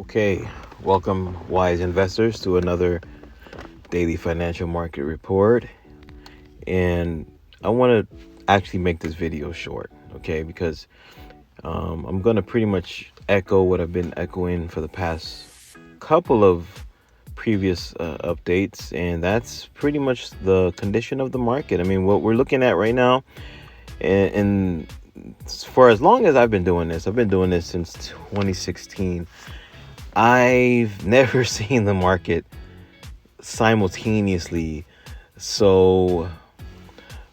Okay, welcome, wise investors, to another daily financial market report. And I want to actually make this video short, okay, because I'm going to pretty much echo what I've been echoing for the past couple of previous updates, and that's pretty much the condition of the market. I mean, what we're looking at right now, and for as long as I've been doing this since 2016. I've never seen the market simultaneously so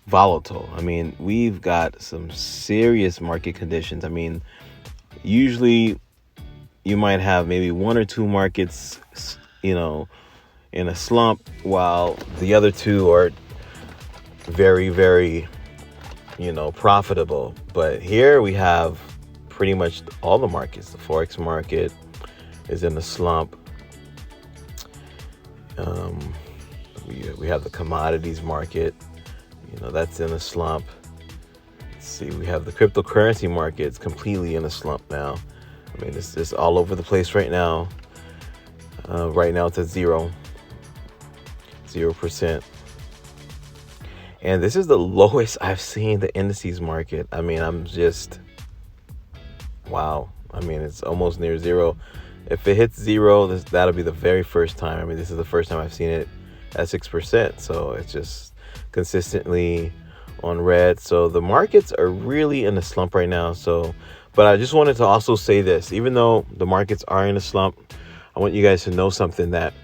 volatile. I mean, we've got some serious market conditions. I mean, usually you might have maybe one or two markets, in a slump, while the other two are very, very, profitable. But here we have pretty much all the markets. The Forex market is in a slump. We have the commodities market, that's in a slump. Let's see, we have the cryptocurrency market. It's completely in a slump now. I mean, it's just all over the place right now. Right now it's at 0%. And this is the lowest I've seen the indices market. I mean, I'm just, wow. I mean, it's almost near zero. If it hits zero, that'll be the very first time. I mean, this is the first time I've seen it at 6%. So it's just consistently on red. So the markets are really in a slump right now. But I just wanted to also say this. Even though the markets are in a slump, I want you guys to know something, that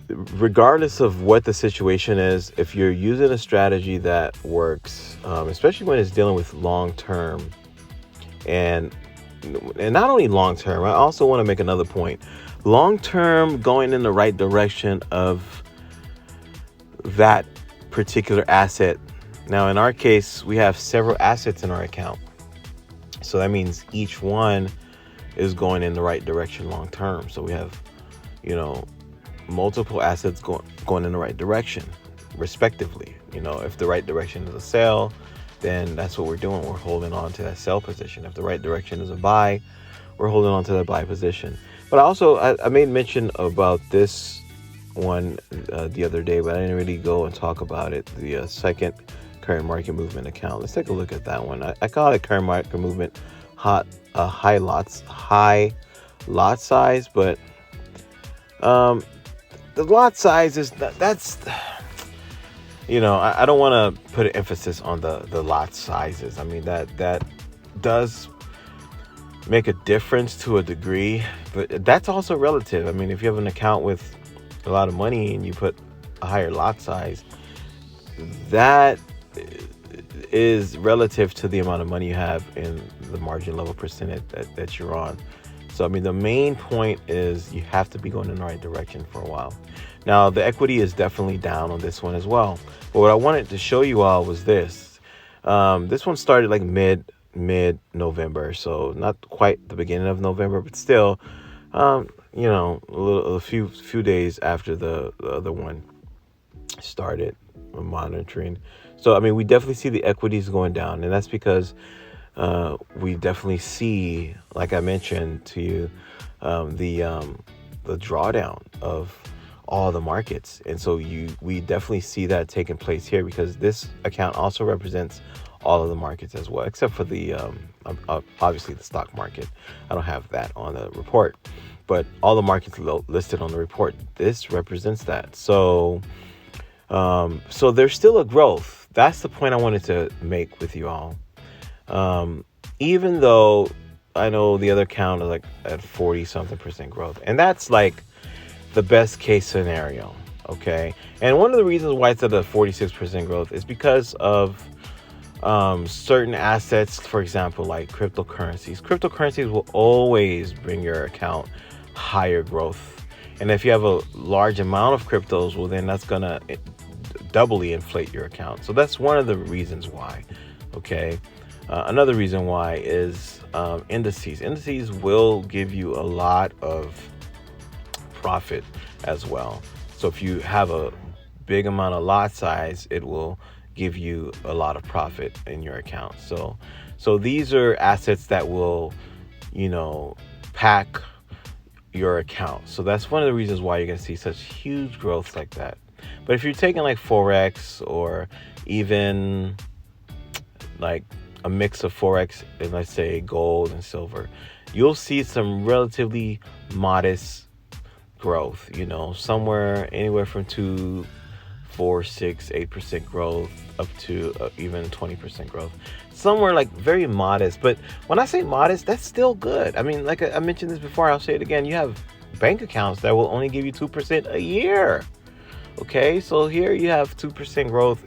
regardless of what the situation is, if you're using a strategy that works, especially when it's dealing with long term, and not only long term, I also want to make another point. Long term, going in the right direction of that particular asset. Now, in our case, we have several assets in our account. So that means each one is going in the right direction long term. So we have, multiple assets going in the right direction, respectively. If the right direction is a sell, then that's what we're doing. We're holding on to that sell position. If the right direction is a buy, we're holding on to that buy position. But I made mention about this one the other day, but I didn't really go and talk about it. The second current market movement account. Let's take a look at that one. I call it current market movement high lot size, but the lot size is that's. I don't want to put an emphasis on the lot sizes. I mean, that does make a difference to a degree, but that's also relative. I mean, if you have an account with a lot of money and you put a higher lot size, that is relative to the amount of money you have in the margin level percentage that you're on. So, I mean, the main point is you have to be going in the right direction for a while. Now, the equity is definitely down on this one as well. But what I wanted to show you all was this. This one started like mid-November, so not quite the beginning of November, but still, a few days after the other one started monitoring. So, I mean, we definitely see the equities going down, and that's because we definitely see, like I mentioned to you, the drawdown of all the markets. And so we definitely see that taking place here, because this account also represents all of the markets as well, except for the obviously the stock market. I don't have that on the report, but all the markets listed on the report, this represents that. So there's still a growth. That's the point I wanted to make with you all. Even though I know the other count is like at 40-something% growth, and that's like the best case scenario. Okay. And one of the reasons why it's at a 46% growth is because of certain assets, for example, like cryptocurrencies. Cryptocurrencies will always bring your account higher growth. And if you have a large amount of cryptos, well, then that's going to doubly inflate your account. So that's one of the reasons why. Okay. Another reason why is indices. Indices will give you a lot of profit as well. So if you have a big amount of lot size, it will give you a lot of profit in your account. So these are assets that will, pack your account. So that's one of the reasons why you're going to see such huge growth like that. But if you're taking like Forex, or even like a mix of Forex and, let's say, gold and silver, you'll see some relatively modest growth, somewhere anywhere from 2, 4, 6, 8% growth up to even 20% growth. Somewhere like very modest. But when I say modest, that's still good. I mean, like I mentioned this before, I'll say it again. You have bank accounts that will only give you 2% a year. Okay, so here you have 2% growth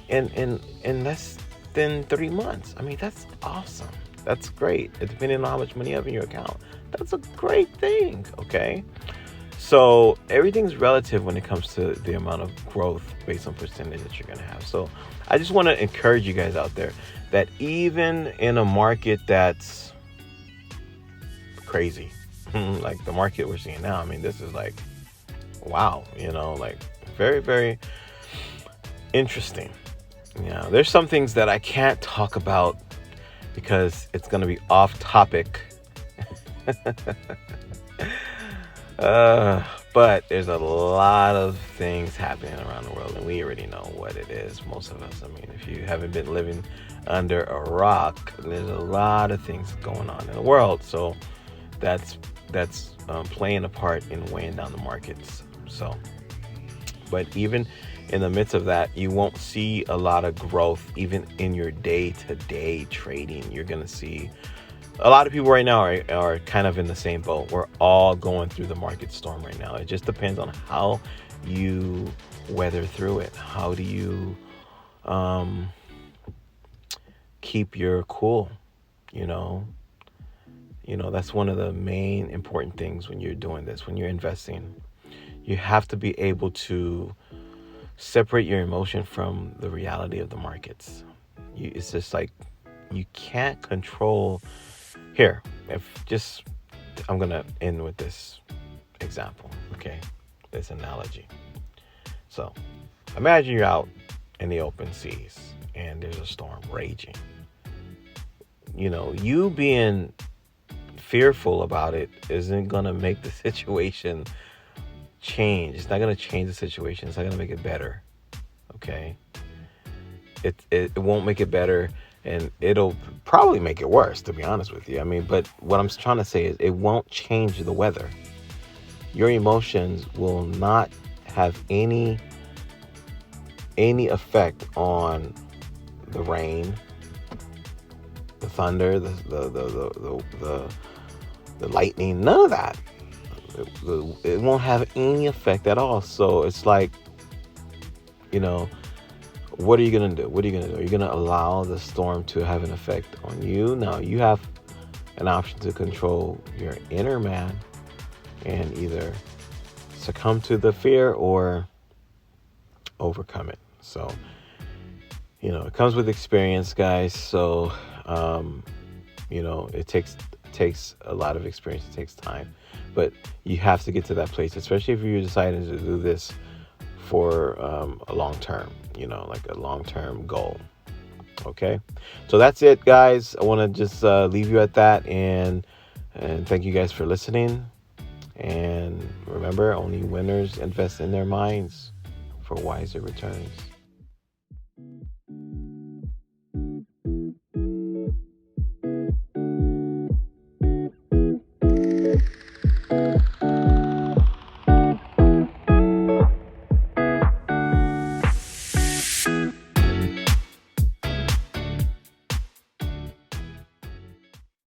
in less than 3 months. I mean, that's awesome. That's great. Depending on how much money you have in your account, that's a great thing. Okay, so everything's relative when it comes to the amount of growth based on percentage that you're going to have. So I just want to encourage you guys out there that even in a market that's crazy, like the market we're seeing now, I mean, this is like, wow, like very, very interesting. There's some things that I can't talk about because it's going to be off topic. But there's a lot of things happening around the world, and we already know what it is, most of us. I mean, if you haven't been living under a rock, there's a lot of things going on in the world. So that's playing a part in weighing down the markets. So, but even in the midst of that, you won't see a lot of growth even in your day-to-day trading. You're going to see a lot of people right now are kind of in the same boat. We're all going through the market storm right now. It just depends on how you weather through it. How do you keep your cool? That's one of the main important things when you're doing this, when you're investing. You have to be able to separate your emotion from the reality of the markets. It's just like you can't control. Here, I'm going to end with this example, okay? This analogy. So, imagine you're out in the open seas and there's a storm raging. You being fearful about it isn't going to make the situation change. It's not going to change the situation. It's not going to make it better, okay? It won't make it better. And it'll probably make it worse, to be honest with you. I mean, but what I'm trying to say is it won't change the weather. Your emotions will not have any effect on the rain, the thunder, the lightning, none of that. It won't have any effect at all. So it's like, what are you going to do? What are you going to do? Are you going to allow the storm to have an effect on you? Now, you have an option to control your inner man and either succumb to the fear or overcome it. So, it comes with experience, guys. So, it takes a lot of experience. It takes time. But you have to get to that place, especially if you're deciding to do this for a long term, like a long-term goal. Okay, so that's it, guys. I want to just leave you at that, and thank you guys for listening. And remember, only winners invest in their minds for wiser returns.